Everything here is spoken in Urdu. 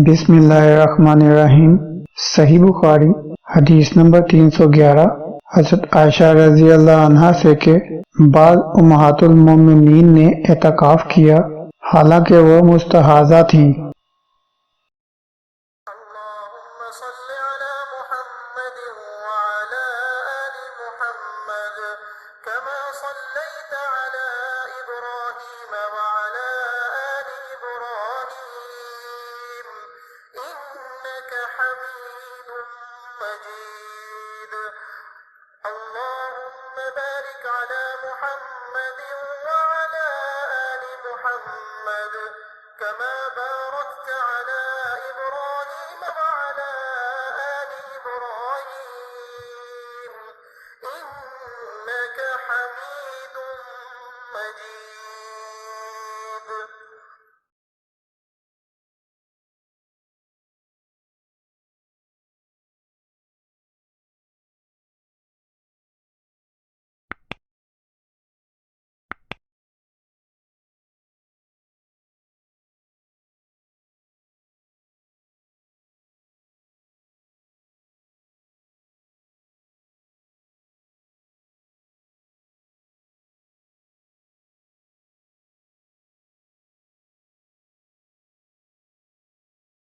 بسم اللہ الرحمن الرحیم۔ صحیح بخاری حدیث نمبر 311 حضرت عائشہ رضی اللہ عنہا سے کہ بعض امہات المومنین نے اعتکاف کیا حالانکہ وہ مستحاضہ تھیں۔ اللهم صل على محمد وعلى آل محمد كما صليت على إبراهيم وعلى آل إبراهيم إنك حميد مجيد اللهم بارك على محمد وعلى آل محمد كما باركت على إبراهيم وعلى آل إبراهيم إنك حميد مجيد